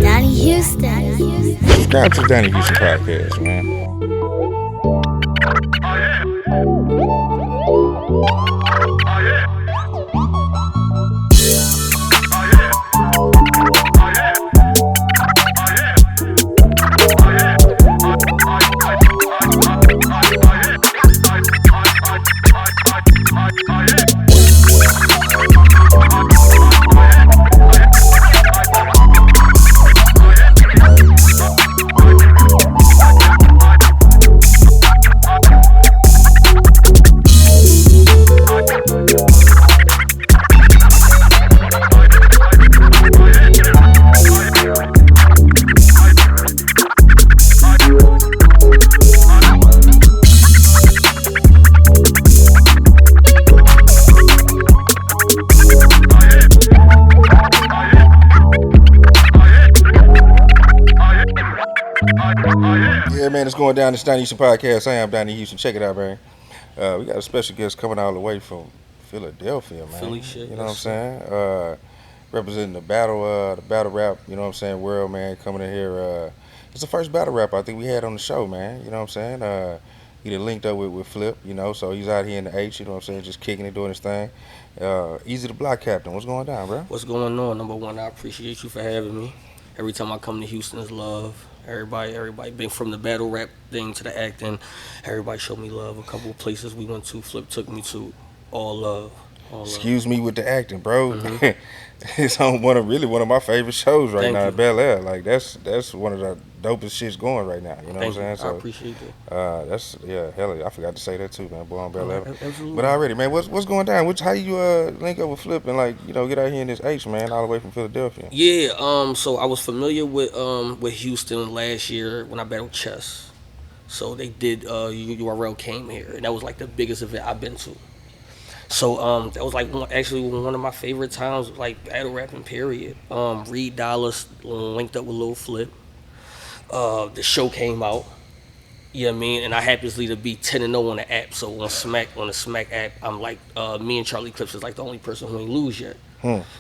Donnie Houston. Subscribe to the Donnie Houston podcast, man. Yeah, man, it's going down the Donnie Houston podcast. I am Donnie Houston. Check it out, man. We got a special guest coming all the way from Philadelphia, man. Philly shit. You know what I'm saying? Representing the battle rap, you know what I'm saying, world, man, coming in here. It's the first battle rap I think we had on the show, man. You know what I'm saying? He done linked up with Flip, you know, so he's out here in the H, you know what I'm saying, just kicking it, doing his thing. Eazy The Block Captain. What's going down, bro? What's going on? Number one, I appreciate you for having me. Every time I come to Houston, is love. Everybody been from the battle rap thing to the acting. Everybody showed me love. A couple of places we went to, Flip took me to. All love. Excuse me with the acting, bro. Mm-hmm. It's on one of my favorite shows right Thank now, you. Bel Air. Like that's one of the dopest shits going right now. You know Thank what I'm saying? you. I appreciate that. Hell yeah. I forgot to say that too, man. Boy on Bel Air. Absolutely. But already, man, what's going down? How you link up with Flip and get out here in this H, man, all the way from Philadelphia? Yeah. So I was familiar with Houston last year when I battled chess. So they did. URL came here, and that was like the biggest event I've been to. So that was like one of my favorite times, like battle rapping. Period. Reed Dallas linked up with Lil Flip. The show came out. You know what I mean? And I happens to be 10-0 on the app. So on the Smack app, I'm like me and Charlie Clips is like the only person who ain't lose yet.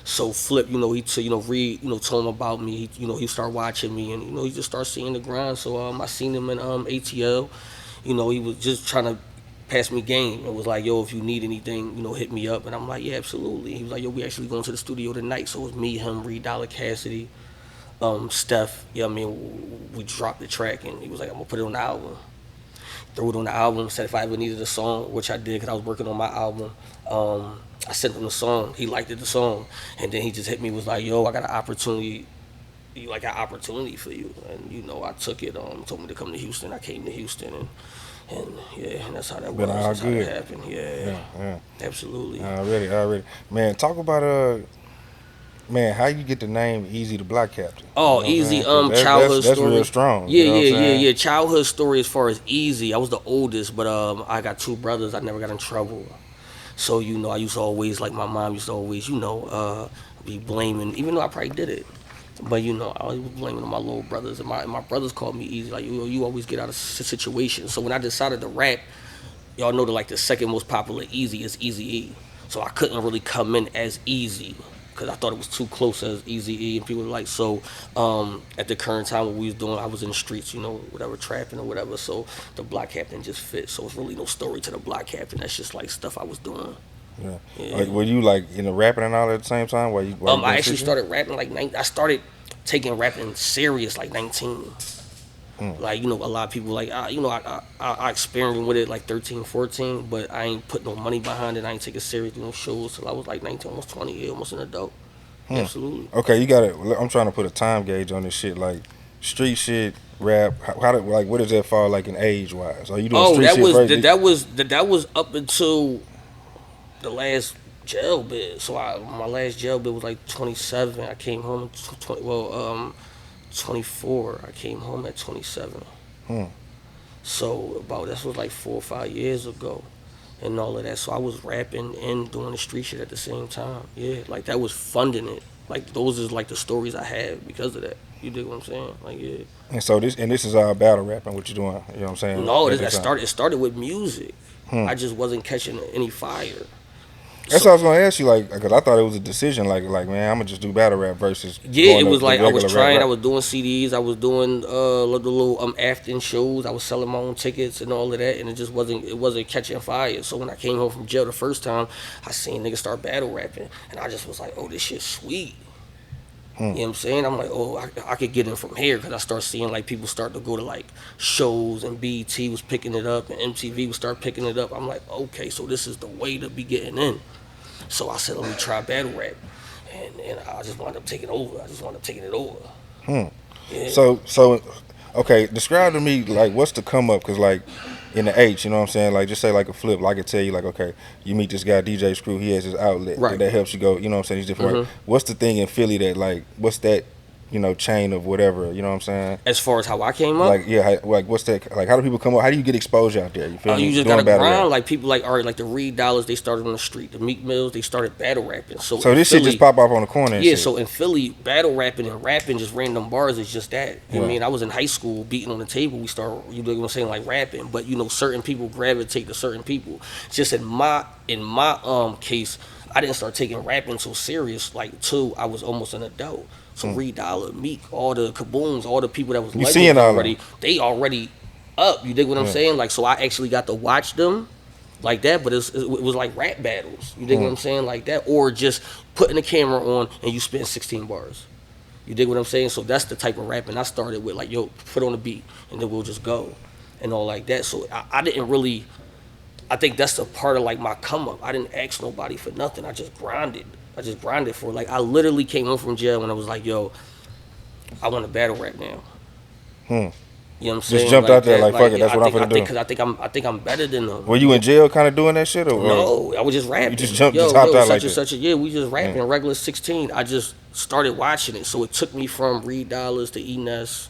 So Flip, Reed, told him about me. He started watching me, and he just started seeing the grind. So I seen him in ATL. He was just trying to pass me game and was like, yo, if you need anything, hit me up. And I'm like, yeah, absolutely. He was like, yo, we actually going to the studio tonight. So it was me, him, Reed, Dollar Cassidy, Steph. We dropped the track, and he was like, I'm gonna put it on the album. Threw it on the album. Said if I ever needed a song, which I did because I was working on my album. I sent him the song. He liked the song, and then he just hit me. Was like, yo, I got an opportunity. An opportunity for you, and I took it. Told me to come to Houston. I came to Houston, and yeah, and that's how that was. That's how that happened. Yeah. Absolutely. Already, man. Talk about man, how you get the name Eazy The Block Captain? Oh, Eazy, childhood that's story. Real strong. Yeah. Childhood story as far as Eazy. I was the oldest, but I got two brothers. I never got in trouble. So I used to always, like my mom used to always, be blaming, even though I probably did it. But I always was blaming my little brothers, and my brothers called me Eazy. Like you always get out of situations. So when I decided to rap, y'all know that the second most popular Eazy is Eazy-E. So I couldn't really come in as Eazy because I thought it was too close as Eazy-E, and people were like, so at the current time what we was doing, I was in the streets, whatever, trapping or whatever. So the Block Captain just fit. So it's really no story to the Block Captain. That's just like stuff I was doing. Yeah. Like, were you rapping and all at the same time? I actually started rapping I started taking rapping serious 19. Like, a lot of people I experimented with it 13, 14, but I ain't put no money behind it. I ain't taking serious, shows till I was 19, almost 20, almost an adult. Absolutely. Okay, I'm trying to put a time gauge on this shit, like street shit, rap. What does that fall in age wise? Are you doing street shit first? That was up until the last jail bid. So my last jail bid was 27. I came home at 24. I came home at 27. So that was 4 or 5 years ago, and all of that. So I was rapping and doing the street shit at the same time. Yeah, that was funding it. Those is the stories I have because of that. You dig what I'm saying? Yeah. And so this is all battle rapping. What you doing? You know what I'm saying? No, it started with music. I just wasn't catching any fire. That's So what I was gonna ask you, like, because I thought it was a decision, like, man, I'm gonna just do battle rap versus yeah, going it was the like I was regular trying. I rap. was doing CDs. I was doing the little Afton shows. I was selling my own tickets and all of that, and it wasn't catching fire. So when I came home from jail the first time, I seen niggas start battle rapping, and I just was like, oh, this shit's sweet. Hmm. You know what I'm saying? I'm like, oh, I could get in from here because I start seeing like people start to go to like shows and BET was picking it up and MTV would start picking it up. I'm like, okay, so this is the way to be getting in. So I said, let me try battle rap, and I just wound up taking over. I just wound up taking it over. Hmm. Yeah. So, okay, describe to me like what's the come up? Cause like in the H, you know what I'm saying? Like just say like a flip. Like I can tell you like, okay, you meet this guy DJ Screw. He has his outlet Right. that helps you go. You know what I'm saying? These different. Right. hmm What's the thing in Philly that like? What's that? Chain of whatever. You know what I'm saying? As far as how I came up, Like yeah, like what's that? Like how do people come up? How do you get exposure out there? You feel you me? just Doing gotta battle grind. rap. Like people like all right, like the Reed Dollars, they started on the street. The Meek Mills, they started battle rapping. So So in this shit just Philly, pop up on the corner and yeah. shit. So in Philly, battle rapping and rapping just random bars is just that. You know what I Yeah. mean? I was in high school beating on the table. We start, you know what I'm saying, like rapping. But certain people gravitate to certain people. Just in my case, I didn't start taking rapping so serious like till I was almost an adult. So Hmm. Reed Dollar, Meek, all the Kabooms, all the people that was You legends seeing all of them? already, they already up. You dig what I'm Yeah. saying? Like, so I actually got to watch them like that, but it was like rap battles. You dig what Hmm. I'm saying? Like that, or just putting the camera on and you spit 16 bars. You dig what I'm saying? So that's the type of rapping I started with. Like, yo, put on the beat and then we'll just go and all like that. So I didn't really. I think that's a part of like my come up. I didn't ask nobody for nothing. I just grinded. I just grinded for like I literally came home from jail and I was like, yo, I want to battle rap now. Hmm. You know what I'm Just saying? jumped out Like there that. like fuck Like it. That's I what I'm think I finna think do. because I think I'm better than them. Were you in jail, kind of doing that shit, or No, I was just you rapping. just jumped, just Yo, hopped out like such and that? such a yeah. We just rapping Yeah. regular 16. I just started watching it, so it took me from Reed Dollars to Enes.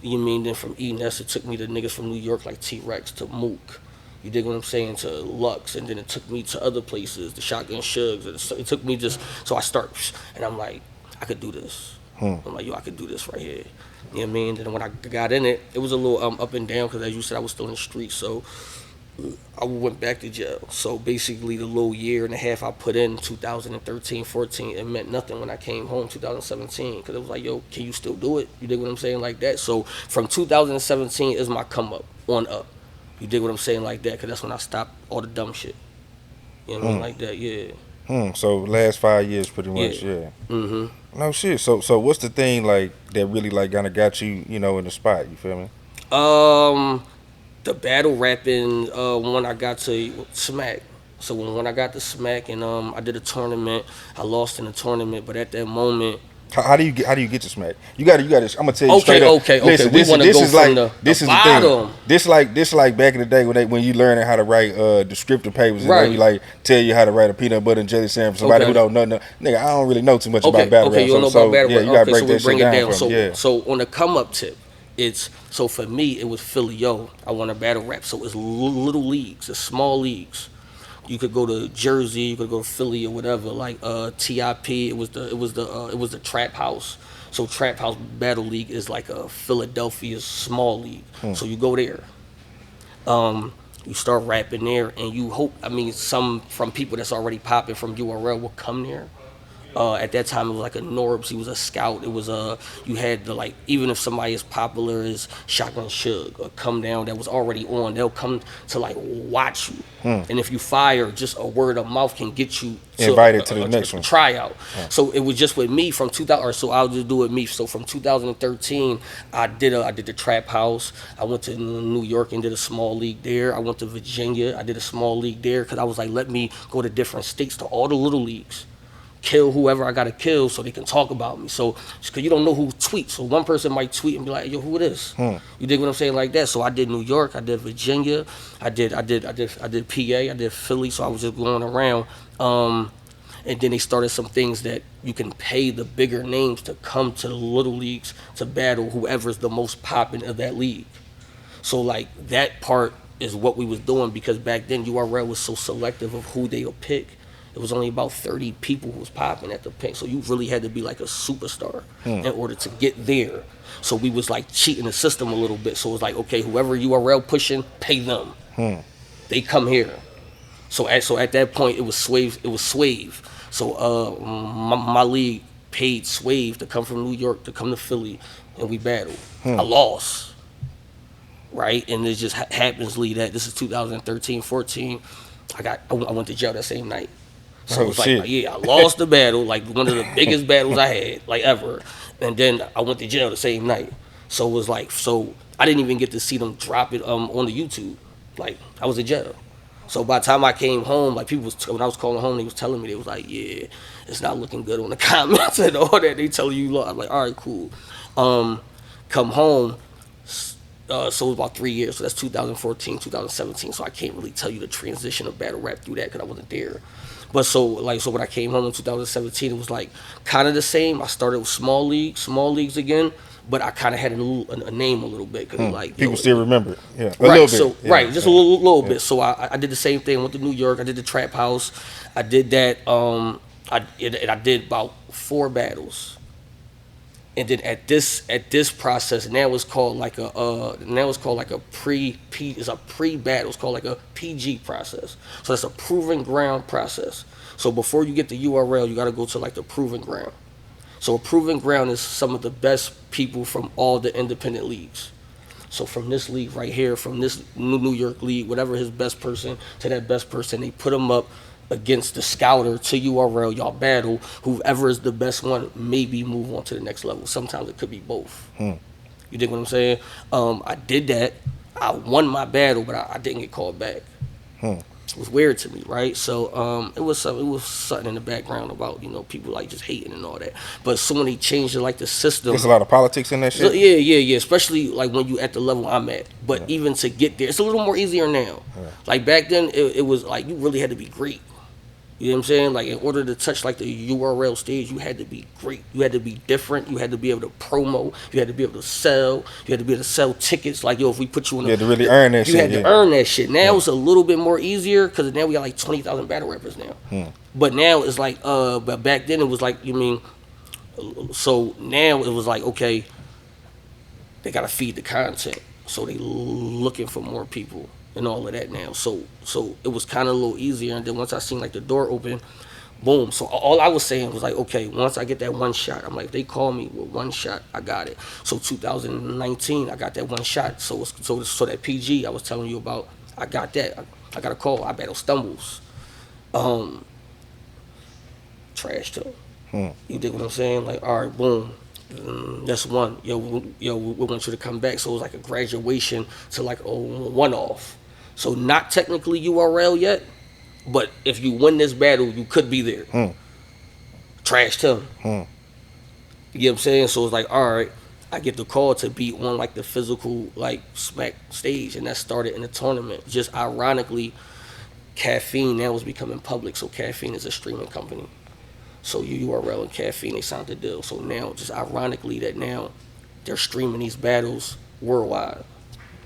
You mean then from Enes it took me to niggas from New York like T Rex to Mook. You dig what I'm saying? To Lux, and then it took me to other places, the Shotgun Shugs. And it took me just so I start, and I'm like, I could do this. Hmm. I'm like, yo, I could do this right here. You know what I mean? Then when I got in it, it was a little up and down because as you said, I was still in the streets. So I went back to jail. So basically, the little year and a half I put in 2013, 14, it meant nothing when I came home 2017 because it was like, yo, can you still do it? You dig what I'm saying? Like that. So from 2017 is my come up on up. You dig what I'm saying? Like that because that's when I stopped all the dumb shit. You know what I mean? Hmm. Like that. Yeah. So last 5 years, pretty Yeah. much, yeah. hmm No shit. So what's the thing like that really like kind of got you, in the spot? You feel me? Um, the battle rapping when I got to Smack. So when I got to Smack and I did a tournament, I lost in the tournament, but at that moment, How do you get to smack? You got to. I'm gonna tell you straight okay, up. okay, okay, Listen, we want to this go is from like the this is the thing. bottom, This like back in the day when you learning how to write descriptive papers and they be right? like tell you how to write a peanut butter and jelly sandwich for somebody who Okay, don't know. Nigga, I don't really know too much about okay, battle okay. rap. You don't So know about so battle yeah, rap? you gotta Okay, so break we that shit bring it down down. for me. So Yeah. so on the come up tip, it's so for me it was Philly. Yo, I want to battle rap. So it's little leagues, it's small leagues. You could go to Jersey, you could go to Philly or whatever. Like TIP, it was the Trap House. So Trap House Battle League is like a Philadelphia small league. Hmm. So you go there, you start rapping there, and you hope. I mean, some from people that's already popping from URL will come there. At that time, it was like a Norbs. He was a scout. It was you had the like even if somebody as popular as Shotgun Suge or Come Down that was already on, they'll come to like watch you. Hmm. And if you fire, just a word of mouth can get you to Invited to the next a one. tryout. Yeah. So it was just with me from 2000, or so I'll just do it me. So from 2013, I did the Trap House. I went to New York and did a small league there. I went to Virginia. I did a small league there because I was like, let me go to different states to all the little leagues. Kill whoever I gotta kill so they can talk about me. So, cause you don't know who tweets. So one person might tweet and be like, "Yo, who it is?" Hmm. You dig what I'm saying like that? So I did New York, I did Virginia, I did PA, I did Philly. So I was just going around. And then they started some things that you can pay the bigger names to come to the little leagues to battle whoever's the most popping of that league. So like that part is what we was doing because back then URL was so selective of who they'll pick. It was only about 30 people who was popping at the pick. So you really had to be like a superstar in order to get there. So we was like cheating the system a little bit. So it was like, okay, whoever URL pushing, pay them. Hmm. They come here. So at that point, it was Swave. It was Swave. So my league paid Swave to come from New York to come to Philly, and we battled. I Hmm. lost, right? And it just happens, Lee, that this is 2013, 14. I went to jail that same night. So Oh it's like, shit. yeah, I lost the battle, like one of the biggest battles I had, like ever. And then I went to jail the same night. So it was like, so I didn't even get to see them drop it on the YouTube. Like I was in jail. So by the time I came home, like people was when I was calling home, they was telling me they was like, yeah, it's not looking good on the comments and all that. They telling you, look, I'm like, all right, cool. Um, come home. So it was about 3 years. So that's 2014, 2017. So I can't really tell you the transition of battle rap through that because I wasn't there. But so when I came home in 2017, it was like kind of the same. I started with small leagues again, but I kind of had a name a little bit because Hmm. like People yo, still remember it. Yeah, a little right. bit. So Yeah, right, just a yeah, little yeah. bit. So I did the same thing. I went to New York. I did the trap house. I did that. I did about 4 battles. And then at this process now it's called like a pre battle. It's called like a PG process. So that's a proving ground process. So before you get the URL, you got to go to like the proving ground. So a proving ground is some of the best people from all the independent leagues. So from this league right here, from this New York league, whatever his best person to that best person, they put him up against the scouter to URL. Y'all battle. Whoever is the best one, maybe move on to the next level. Sometimes it could be both. Hmm. You dig what I'm saying? I did that. I won my battle, but I didn't get called back. Hmm. It was weird to me, right? So it was something in the background about people like just hating and all that. But so when they changed like the There's system. a lot of politics in that So shit. yeah. Especially like when you at the level I'm at. But Yeah, even to get there, it's a little more easier now. yeah. Like back then, it was like you really had to be great. You know what I'm saying? Like in order to touch like the URL stage, you had to be great. You had to be different. You had to be able to promo. You had to be able to sell. You had to be able to sell tickets. Like yo, if we put you in You had to really earn that you shit. had to Yeah, earn that shit. Now yeah. it's a little bit more easier because now we got like 20,000 battle rappers now. Hmm. But now it's like but back then it was like so now it was like okay, they gotta feed the content, so they looking for more people and all of that now. So it was kind of a little easier, and then once I seen like the door open, boom. So all I was saying was like, okay, once I get that one shot, I'm like, if they call me with one shot, I got it. So 2019, I got that one shot. So that PG I was telling you about, I got that. I got a call. I battle Stumbles, um, trash too. Hmm. You dig what I'm saying? Like, all right, boom. That's one. We want you to come back. So it was like a graduation to like a one-off. So not technically URL yet, but if you win this battle, you could be there. Hmm. Trashed him. Hmm. You get what I'm saying? So it's like, all right, I get the call to be on like the physical like smack stage, and that started in the tournament. Just ironically, Caffeine now was becoming public. So Caffeine is a streaming company. So URL and Caffeine, they signed the deal. So now, just ironically, that now they're streaming these battles worldwide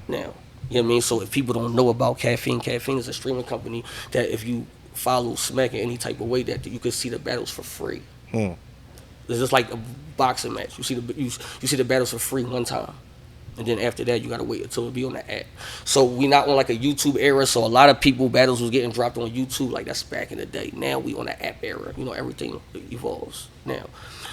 now. You know what I mean? So if people don't know about Caffeine, Caffeine is a streaming company that if you follow Smack in any type of way, that you can see the battles for free. Hmm. It's just like a boxing match. You see the battles for free one time. And then after that, you gotta wait until it be on the app. So we not on like a YouTube era. So a lot of people battles was getting dropped on YouTube. Like that's back in the day. Now we on the app era. Everything evolves now.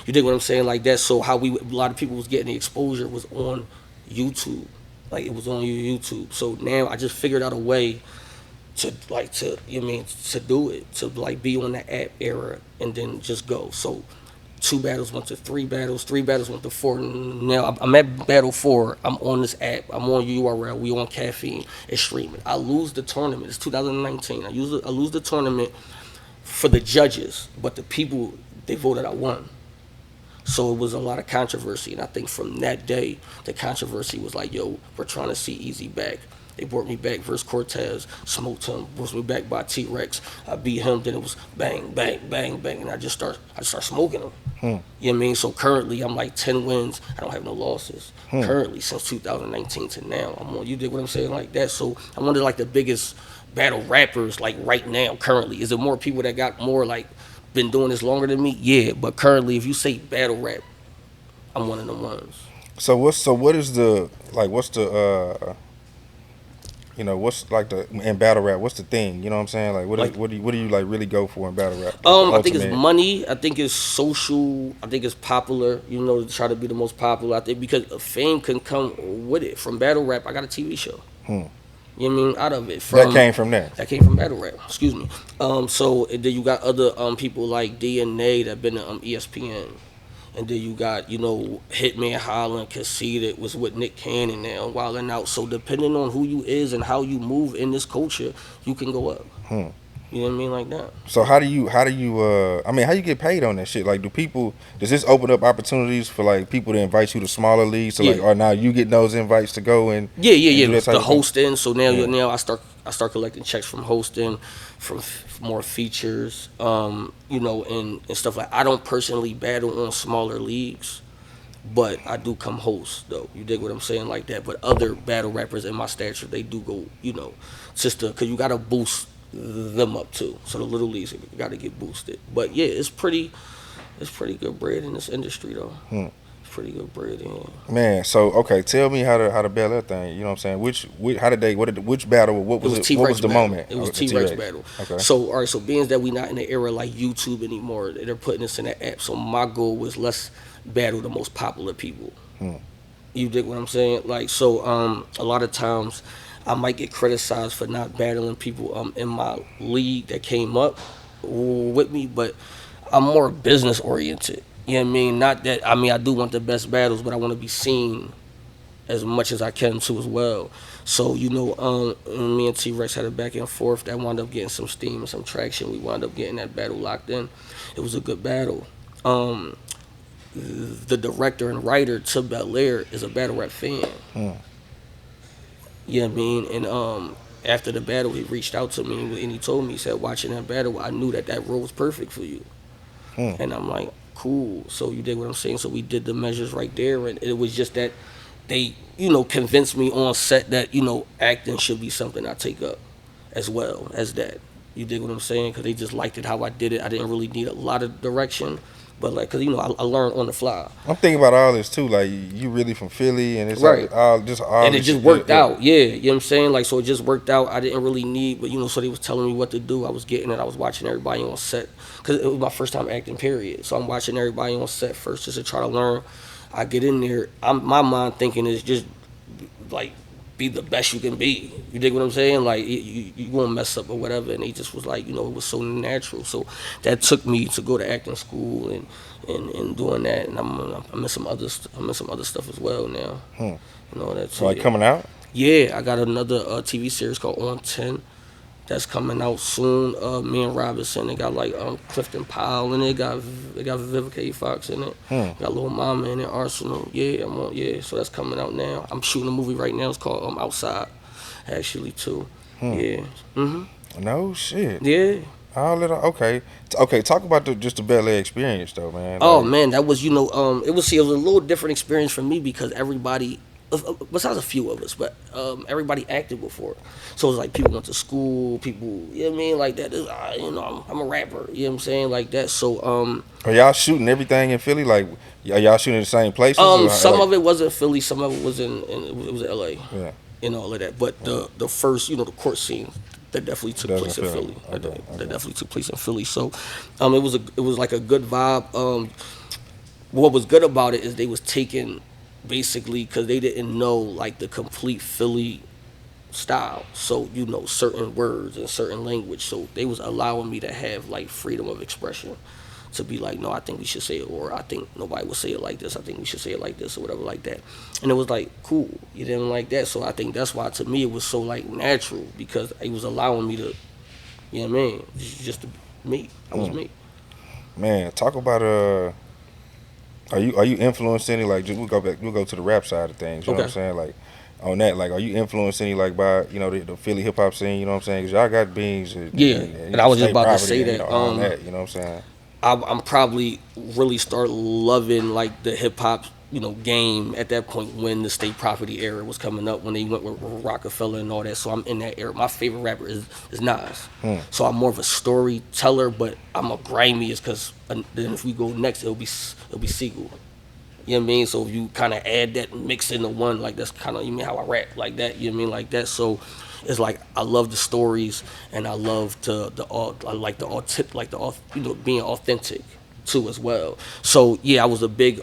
You dig what I'm saying? Like that. So how a lot of people was getting the exposure was on YouTube. Like it was on YouTube. So now I just figured out a way to do it, to like be on the app era and then just go. So 2 battles went to 3 battles, 3 battles went to 4. Now I'm at battle 4. I'm on this app. I'm on URL. We on Caffeine. It's streaming. I lose the tournament. It's 2019. I lose the tournament for the judges, but the people they voted I won. So it was a lot of controversy, and I think from that day, the controversy was like, "Yo, we're trying to see Eazy back." They brought me back versus Cortez, smoked him, brought me back by T-Rex. I beat him, then it was bang, bang, bang, bang, and I just start smoking him. Hmm. You know what I mean? So currently, I'm like 10 wins. I don't have no losses. Hmm. Currently, since 2019 to now, I'm on. You dig what I'm saying? Like that. So I'm one of like the biggest battle rappers like right now. Currently, is there more people that got more like been doing this longer than me? Yeah, but currently, if you say battle rap, I'm one of them ones. So what is the like? What's the what's like the in battle rap? What's the thing? You know what I'm saying? Like, Like, what do you like really go for in battle rap? Like the I think it's ultimate. money. I think it's social. I think it's popular. To try to be the most popular. I think because fame can come with it. From battle rap, I got a TV show. Hmm. You know what I mean? Out of it, That from came from there. that came from battle rap. Excuse me. So and then you got other people like DNA that been to ESPN. And then you got, Hitman Holland, Conceited was with Nick Cannon now, Wildin' Out. So depending on who you is and how you move in this culture, you can go up. Hmm. You know what I mean? Like that. So how do you I mean, how you get paid on that shit? Like, does this open up opportunities for like people to invite you to smaller leagues? So like, Yeah. or now you get those invites to go Yeah, yeah, and do yeah. that type The of thing? hosting. So now, Yeah. I start collecting checks from hosting, from more features, and stuff like. I don't personally battle on smaller leagues, but I do come host though. You dig what I'm saying, like that. But other battle rappers in my stature, they do go, just because you gotta boost them up too. So the little leagues gotta get boosted. But yeah, it's pretty good bread in this industry though. Hmm. It's pretty good bread in. Man, so okay, tell me how the Bel Air thing. You know what I'm saying? How did they? Which battle? What It was was it? T What was Rex the battle. moment? It was The T Rex T-Rex. battle. Okay. So all right, so being that we not in the era like YouTube anymore, they're putting us in that app. So my goal was let's battle the most popular people. Hmm. You dig what I'm saying? Like so, a lot of times I might get criticized for not battling people in my league that came up with me, but I'm more business oriented. You know what I mean? Not that I do want the best battles, but I want to be seen as much as I can too as well. So me and T Rex had a back and forth that wound up getting some steam and some traction. We wound up getting that battle locked in. It was a good battle. The director and writer to Bel Air is a battle rap fan. Hmm. You know what I mean? And after the battle, he reached out to me and he told me, he said, watching that battle, I knew that role was perfect for you. Hmm. And I'm like, cool. So you did what I'm saying. So we did the measures right there, and it was just that they, convinced me on set that acting should be something I take up as well as that. You dig what I'm saying? Because they just liked it how I did it. I didn't really need a lot of direction, but like, cause I learned on the fly. I'm thinking about all this too. Like, you really from Philly, and it's Right. all And it this just shit. Yeah, worked yeah. out. Yeah, you know what I'm saying? Like, so it just worked out. I didn't really need, but so they was telling me what to do. I was getting it. I was watching everybody on set because it was my first time acting, period. So I'm watching everybody on set first just to try to learn. I get in there. My mind thinking is just like be the best you can be. You dig what I'm saying? Like you won't mess up or whatever. And he just was like, it was so natural. So that took me to go to acting school and doing that. And I'm in some other stuff as well now. Hmm. That So too. like Yeah. coming out. Yeah, I got another TV series called On 10 that's coming out soon. Me and Robinson. They got like Clifton Powell in it. They got Vivica A. Fox in it. Hmm. Got Lil Mama in it. Arsenal. Yeah, I'm on. Yeah, so that's coming out now. I'm shooting a movie right now. It's called Outside, actually too. Hmm. Yeah. No shit. Yeah. All little okay. Okay, talk about just the Bel Air experience though, man. Oh Like, man, that was it was a little different experience for me because everybody, besides a few of us, but everybody acted before, so it was like people went to school, people, you know what I mean, like that. I'm a rapper, you know what I'm saying, like that. So are y'all shooting everything in Philly? Like, are y'all shooting in the same places? Or some like, of it was in Philly, some of it was it was in LA, yeah, and all of that. But the first, the court scene, that definitely took doesn't place in feel. Philly. Okay, That okay. definitely took place in Philly. So it was like a good vibe. What was good about it is they was taking basically because they didn't know like the complete Philly style. So certain words and certain language. So they was allowing me to have like freedom of expression. To be like, no, I think we should say it, or I think nobody would say it like this. I think we should say it like this, or whatever, like that. And it was like cool. You didn't like that, so I think that's why to me it was so like natural because it was allowing me to, you know what I mean, just to me. I was Hmm. me. Man, talk about are you influenced any like we'll go to the rap side of things. You know what I'm Okay. saying? Like on that, like are you influenced any like by the Philly hip hop scene? You know what I'm saying? 'Cause y'all got beans Yeah, and and I was just state about to property say and that. all that. You know what I'm saying? I'm probably really start loving like the hip hop game at that point when the state property era was coming up when they went with Rockefeller and all that. So I'm in that era. My favorite rapper is Nas. Hmm. So I'm more of a storyteller, but I'm a grimy is because then if we go next it'll be Siegel. You know what I mean? So if you kind of add that mix into one, like that's kind of, you mean how I rap like that. You know what I mean, like that. So it's like I love the stories, and I love I like the being authentic too as well. So yeah, I was a big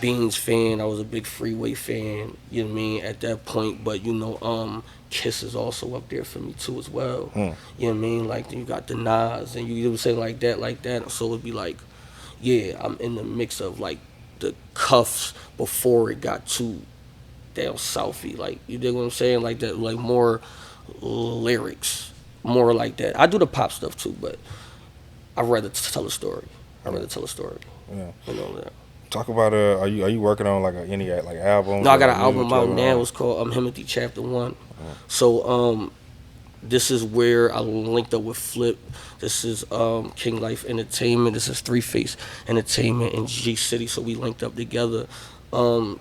Beans fan. I was a big Freeway fan. You know what I mean at that point, but Kiss is also up there for me too as well. Mm. You know what I mean? Like then you got the Nas, and you know what I'm saying, like that, like that. So it'd be like, yeah, I'm in the mix of like the cuffs before it got too down southy. Like you dig what I'm saying? Like that, like more lyrics, more like that. I do the pop stuff too, but I'd rather tell a story. I'd rather tell a story. Yeah. You know that. Talk about are you working on like any like albums No, I or got like an music album out you now. ever It's called Himothy Chapter One. on? So this is where I linked up with Flip. This is King Life Entertainment. This is Three Face Entertainment and G City. So we linked up together to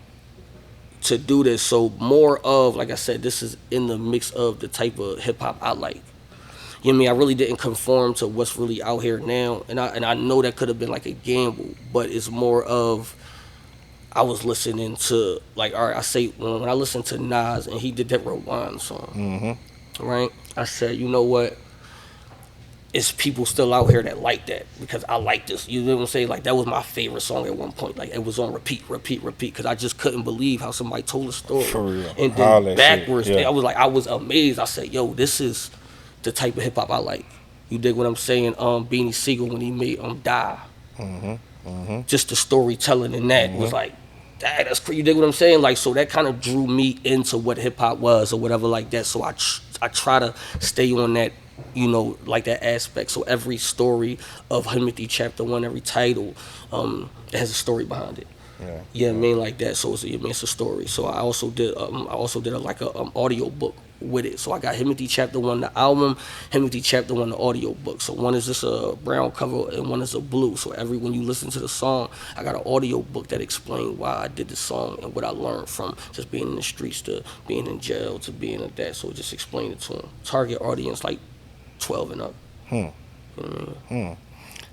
do this. So more of, like I said, this is in the mix of the type of hip hop I like. You know what I mean? I really didn't conform to what's really out here now, and I know that could have been like a gamble, but it's more of I was listening to, like, all right, I say when I listened to Nas and he did that Rewind song, right? I said, you know what? It's people still out here that like that because I like this. You know what I'm saying? Like that was my favorite song at one point. Like it was on repeat, repeat, repeat because I just couldn't believe how somebody told a story. For real. And All then that shit, backwards, yeah. I was amazed. I said, yo, this is the type of hip hop I like. You dig what I'm saying? Beanie Siegel when he made Die. Just the storytelling in that was like, dang, that's crazy. You dig what I'm saying? Like, so that kind of drew me into what hip hop was or whatever like that. So I try to stay on that, like that aspect. So every story of Himothy Chapter One, every title, it has a story behind it. Yeah. You know what I mean, like that. So it's a story. So I also did like a audio book with it. So I got Himothy Chapter One, the album, Himothy Chapter One, the audio book. So one is just a brown cover and one is a blue. So when you listen to the song, I got an audio book that explains why I did the song and what I learned from just being in the streets to being in jail to being at that. So just explain it to them. Target audience like 12 and up. Hmm. You know what I mean?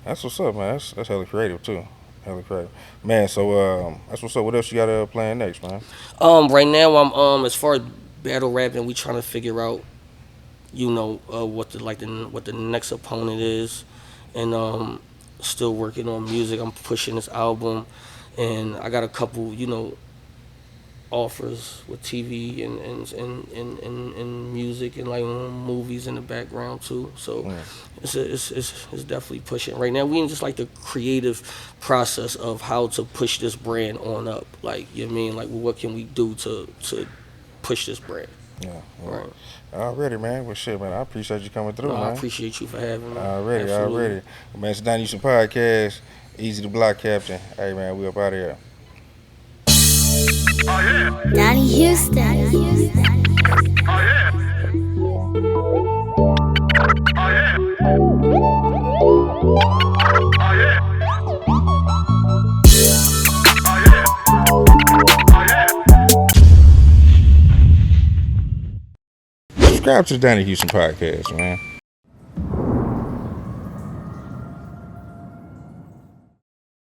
That's what's up, man. That's hella creative too. Hella creative, man. So that's what's up. What else you got planned next, man? Right now I'm as far as battle rapping, we trying to figure out, what the next opponent is, and still working on music. I'm pushing this album, and I got a couple, offers with TV and music and like movies in the background too. So it's definitely pushing. Right now we in just like the creative process of how to push this brand on up. Like, you know what I mean? Like, what can we do to push this brand? Yeah. Right. Already, man. Well, shit, man. I appreciate you coming through, No, I man. appreciate you for having me. Already. Absolutely. Man, it's Donnie Houston Podcast. Eazy The Block Captain. Hey, man, we up out of here. Donnie Houston. Subscribe to the Donnie Houston Podcast, man.